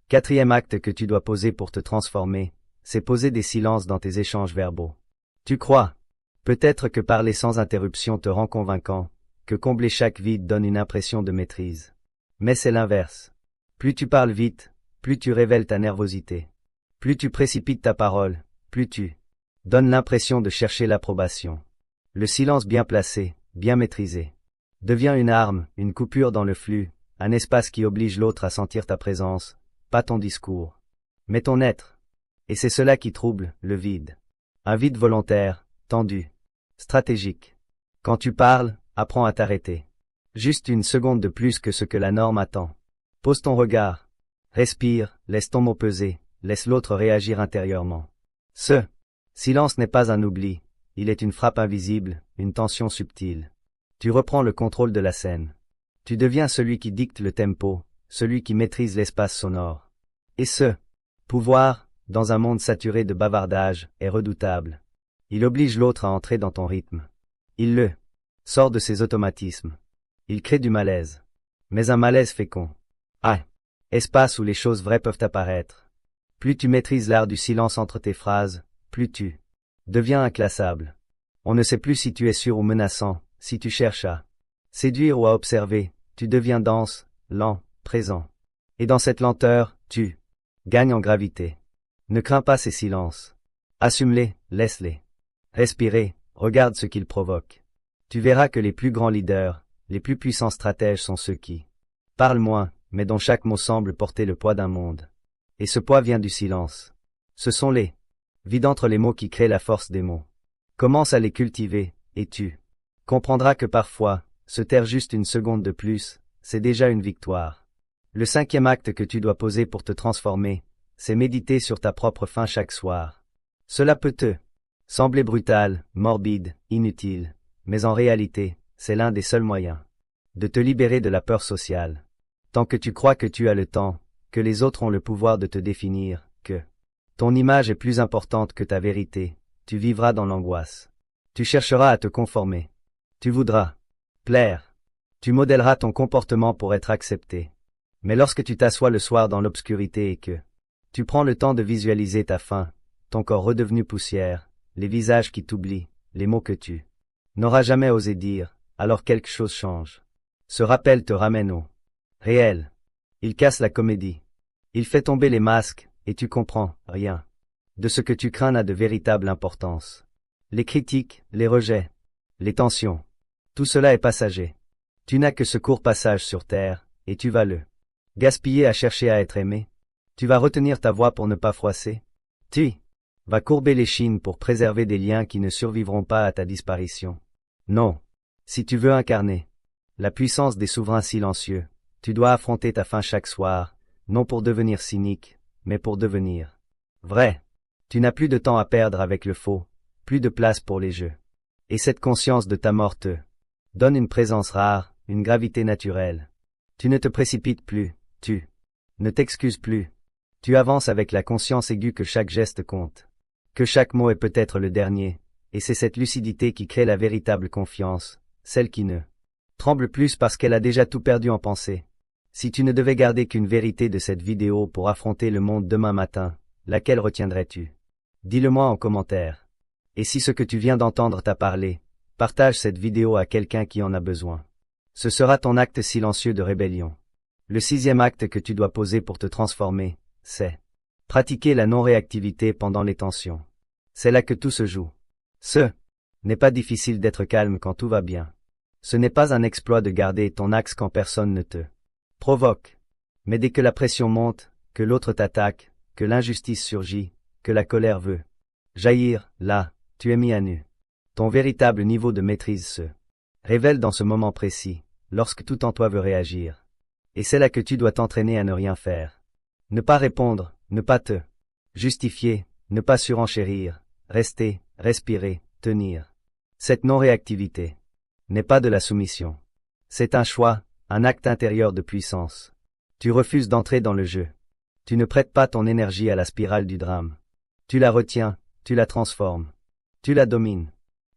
quatrième acte que tu dois poser pour te transformer, c'est poser des silences dans tes échanges verbaux. Tu crois peut-être que parler sans interruption te rend convaincant, que combler chaque vide donne une impression de maîtrise. Mais c'est l'inverse. Plus tu parles vite, plus tu révèles ta nervosité. Plus tu précipites ta parole, plus tu donnes l'impression de chercher l'approbation. Le silence bien placé, bien maîtrisé, devient une arme, une coupure dans le flux, un espace qui oblige l'autre à sentir ta présence, pas ton discours, mais ton être. Et c'est cela qui trouble, le vide. Un vide volontaire, tendu, stratégique. Quand tu parles, apprends à t'arrêter. Juste une seconde de plus que ce que la norme attend. Pose ton regard. Respire, laisse ton mot peser, laisse l'autre réagir intérieurement. Ce silence n'est pas un oubli, il est une frappe invisible, une tension subtile. Tu reprends le contrôle de la scène. Tu deviens celui qui dicte le tempo, celui qui maîtrise l'espace sonore. Et ce pouvoir, dans un monde saturé de bavardage, est redoutable. Il oblige l'autre à entrer dans ton rythme. Il le sort de ses automatismes. Il crée du malaise. Mais un malaise fécond. Espace où les choses vraies peuvent apparaître. Plus tu maîtrises l'art du silence entre tes phrases, plus tu deviens inclassable. On ne sait plus si tu es sûr ou menaçant, si tu cherches à séduire ou à observer, tu deviens dense, lent, présent. Et dans cette lenteur, tu gagnes en gravité. Ne crains pas ces silences. Assume-les, laisse-les. Respirer, regarde ce qu'ils provoquent. Tu verras que les plus grands leaders, les plus puissants stratèges sont ceux qui parlent moins, mais dont chaque mot semble porter le poids d'un monde. Et ce poids vient du silence. Ce sont les vides entre les mots qui créent la force des mots. Commence à les cultiver, et tu comprendras que parfois, se taire juste une seconde de plus, c'est déjà une victoire. Le cinquième acte que tu dois poser pour te transformer, c'est méditer sur ta propre fin chaque soir. Cela peut te sembler brutal, morbide, inutile, mais en réalité, c'est l'un des seuls moyens de te libérer de la peur sociale. Tant que tu crois que tu as le temps, que les autres ont le pouvoir de te définir, que ton image est plus importante que ta vérité, tu vivras dans l'angoisse. Tu chercheras à te conformer. Tu voudras plaire. Tu modèleras ton comportement pour être accepté. Mais lorsque tu t'assois le soir dans l'obscurité et que tu prends le temps de visualiser ta fin, ton corps redevenu poussière, les visages qui t'oublient, les mots que tu n'auras jamais osé dire, alors quelque chose change. Ce rappel te ramène au réel. Il casse la comédie. Il fait tomber les masques, et tu comprends rien de ce que tu crains n'a de véritable importance. Les critiques, les rejets, les tensions, tout cela est passager. Tu n'as que ce court passage sur terre, et tu vas le gaspiller à chercher à être aimé. Tu vas retenir ta voix pour ne pas froisser. Tu vas courber l'échine pour préserver des liens qui ne survivront pas à ta disparition. Non. Si tu veux incarner la puissance des souverains silencieux, tu dois affronter ta fin chaque soir, non pour devenir cynique, mais pour devenir vrai. Tu n'as plus de temps à perdre avec le faux, plus de place pour les jeux. Et cette conscience de ta mort te donne une présence rare, une gravité naturelle. Tu ne te précipites plus, tu ne t'excuses plus. Tu avances avec la conscience aiguë que chaque geste compte, que chaque mot est peut-être le dernier, et c'est cette lucidité qui crée la véritable confiance, celle qui ne tremble plus parce qu'elle a déjà tout perdu en pensée. Si tu ne devais garder qu'une vérité de cette vidéo pour affronter le monde demain matin, laquelle retiendrais-tu? Dis-le-moi en commentaire. Et si ce que tu viens d'entendre t'a parlé, partage cette vidéo à quelqu'un qui en a besoin. Ce sera ton acte silencieux de rébellion. Le 6e acte que tu dois poser pour te transformer, c'est pratiquer la non-réactivité pendant les tensions. C'est là que tout se joue. Ce n'est pas difficile d'être calme quand tout va bien. Ce n'est pas un exploit de garder ton axe quand personne ne te provoque. Mais dès que la pression monte, que l'autre t'attaque, que l'injustice surgit, que la colère veut jaillir, là, tu es mis à nu. Ton véritable niveau de maîtrise se révèle dans ce moment précis, lorsque tout en toi veut réagir. Et c'est là que tu dois t'entraîner à ne rien faire. Ne pas répondre, ne pas te justifier, ne pas surenchérir, rester, respirer, tenir. Cette non-réactivité n'est pas de la soumission. C'est un choix, un acte intérieur de puissance. Tu refuses d'entrer dans le jeu. Tu ne prêtes pas ton énergie à la spirale du drame. Tu la retiens, tu la transformes. Tu la domines.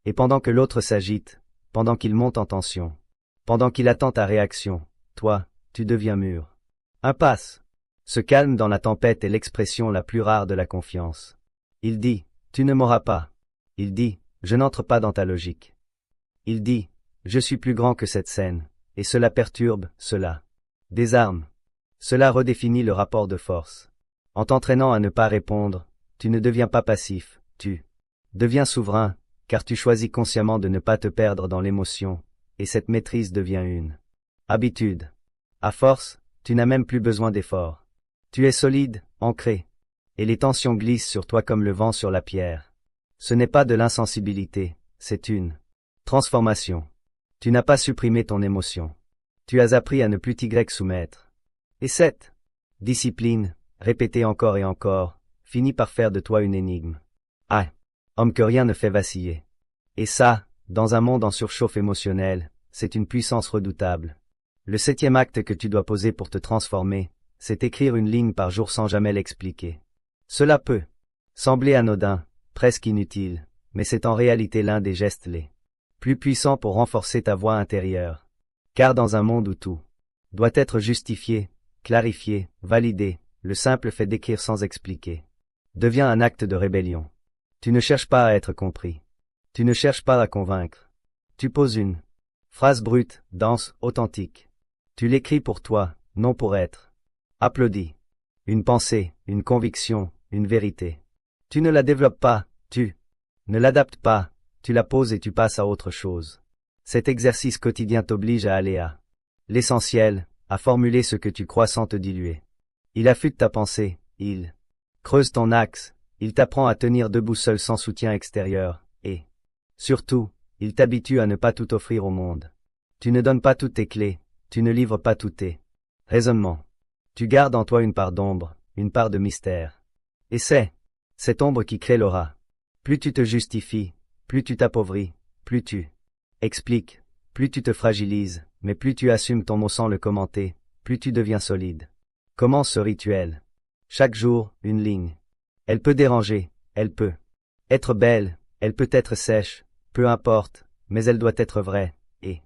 Et pendant que l'autre s'agite, pendant qu'il monte en tension, pendant qu'il attend ta réaction, toi, tu deviens mûr. Impasse. Ce calme dans la tempête est l'expression la plus rare de la confiance. Il dit, tu ne m'auras pas. Il dit, je n'entre pas dans ta logique. Il dit, je suis plus grand que cette scène, et cela perturbe, cela désarme. Cela redéfinit le rapport de force. En t'entraînant à ne pas répondre, tu ne deviens pas passif, tu deviens souverain, car tu choisis consciemment de ne pas te perdre dans l'émotion, et cette maîtrise devient une habitude. À force, tu n'as même plus besoin d'efforts. Tu es solide, ancré, et les tensions glissent sur toi comme le vent sur la pierre. Ce n'est pas de l'insensibilité, c'est une transformation. Tu n'as pas supprimé ton émotion. Tu as appris à ne plus t'y soumettre. Et cette discipline, répétée encore et encore, finit par faire de toi une énigme. Ah, homme que rien ne fait vaciller. Et ça, dans un monde en surchauffe émotionnelle, c'est une puissance redoutable. Le 7e acte que tu dois poser pour te transformer, c'est écrire une ligne par jour sans jamais l'expliquer. Cela peut sembler anodin, presque inutile, mais c'est en réalité l'un des gestes les plus puissants pour renforcer ta voix intérieure. Car dans un monde où tout doit être justifié, clarifié, validé, le simple fait d'écrire sans expliquer devient un acte de rébellion. Tu ne cherches pas à être compris. Tu ne cherches pas à convaincre. Tu poses une phrase brute, dense, authentique. Tu l'écris pour toi, non pour être applaudi. Une pensée, une conviction, une vérité. Tu ne la développes pas, tu ne l'adaptes pas, tu la poses et tu passes à autre chose. Cet exercice quotidien t'oblige à aller à l'essentiel, à formuler ce que tu crois sans te diluer. Il affûte ta pensée, il creuse ton axe, il t'apprend à tenir debout seul sans soutien extérieur, et, surtout, il t'habitue à ne pas tout offrir au monde. Tu ne donnes pas toutes tes clés, tu ne livres pas tous tes raisonnements. Tu gardes en toi une part d'ombre, une part de mystère. Et c'est cette ombre qui crée l'aura. Plus tu te justifies, plus tu t'appauvris, plus tu expliques, plus tu te fragilises, mais plus tu assumes ton mot sans le commenter, plus tu deviens solide. Commence ce rituel. Chaque jour, une ligne. Elle peut déranger, elle peut être belle, elle peut être sèche, peu importe, mais elle doit être vraie, et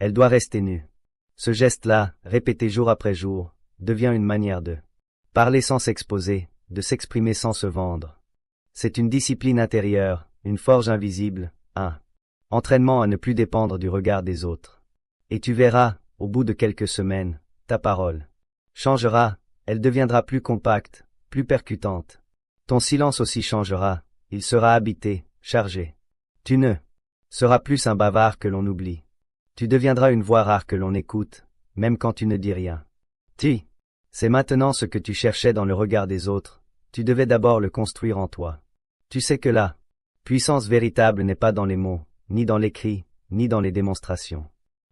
elle doit rester nue. Ce geste-là, répété jour après jour, devient une manière de parler sans s'exposer, de s'exprimer sans se vendre. C'est une discipline intérieure, une forge invisible, un entraînement à ne plus dépendre du regard des autres. Et tu verras, au bout de quelques semaines, ta parole changera, elle deviendra plus compacte, plus percutante. Ton silence aussi changera, il sera habité, chargé. Tu ne seras plus un bavard que l'on oublie. Tu deviendras une voix rare que l'on écoute, même quand tu ne dis rien. C'est maintenant ce que tu cherchais dans le regard des autres, tu devais d'abord le construire en toi. Tu sais que la puissance véritable n'est pas dans les mots, ni dans l'écrit, ni dans les démonstrations.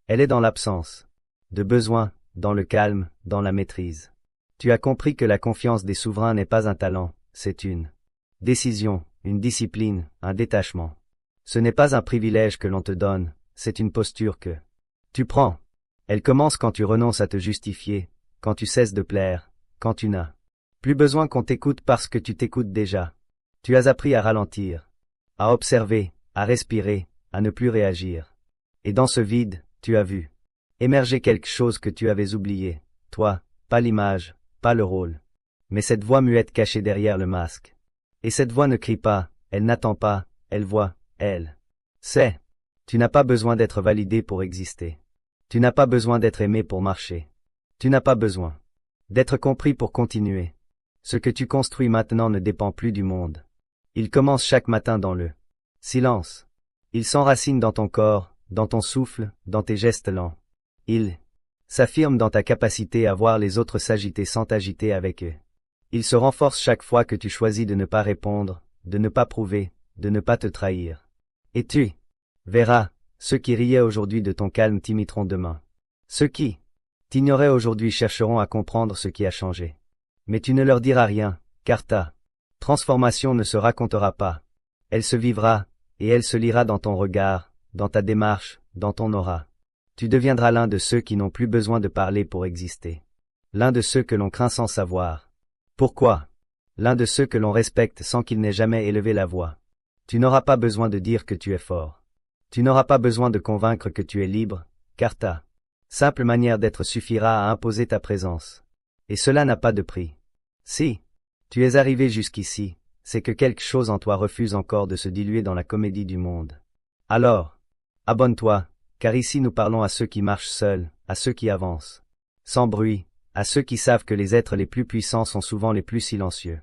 Elle est dans l'absence de besoin, dans le calme, dans la maîtrise. Tu as compris que la confiance des souverains n'est pas un talent, c'est une décision, une discipline, un détachement. Ce n'est pas un privilège que l'on te donne, c'est une posture que tu prends. Elle commence quand tu renonces à te justifier, quand tu cesses de plaire, quand tu n'as plus besoin qu'on t'écoute parce que tu t'écoutes déjà. Tu as appris à ralentir, à observer, à respirer, à ne plus réagir. Et dans ce vide, tu as vu émerger quelque chose que tu avais oublié, toi, pas l'image, pas le rôle, mais cette voix muette cachée derrière le masque. Et cette voix ne crie pas, elle n'attend pas, elle voit, elle sait. Tu n'as pas besoin d'être validé pour exister. Tu n'as pas besoin d'être aimé pour marcher. Tu n'as pas besoin d'être compris pour continuer. Ce que tu construis maintenant ne dépend plus du monde. Il commence chaque matin dans le silence. Il s'enracine dans ton corps, dans ton souffle, dans tes gestes lents. Il s'affirme dans ta capacité à voir les autres s'agiter sans t'agiter avec eux. Il se renforce chaque fois que tu choisis de ne pas répondre, de ne pas prouver, de ne pas te trahir. Et tu verras, ceux qui riaient aujourd'hui de ton calme t'imiteront demain. Ceux qui t'ignoraient aujourd'hui chercheront à comprendre ce qui a changé. Mais tu ne leur diras rien, car ta transformation ne se racontera pas. Elle se vivra, et elle se lira dans ton regard, dans ta démarche, dans ton aura. Tu deviendras l'un de ceux qui n'ont plus besoin de parler pour exister. L'un de ceux que l'on craint sans savoir pourquoi. L'un de ceux que l'on respecte sans qu'il n'ait jamais élevé la voix. Tu n'auras pas besoin de dire que tu es fort. Tu n'auras pas besoin de convaincre que tu es libre, car ta simple manière d'être suffira à imposer ta présence. Et cela n'a pas de prix. Si tu es arrivé jusqu'ici, c'est que quelque chose en toi refuse encore de se diluer dans la comédie du monde. Alors, abonne-toi, car ici nous parlons à ceux qui marchent seuls, à ceux qui avancent sans bruit, à ceux qui savent que les êtres les plus puissants sont souvent les plus silencieux.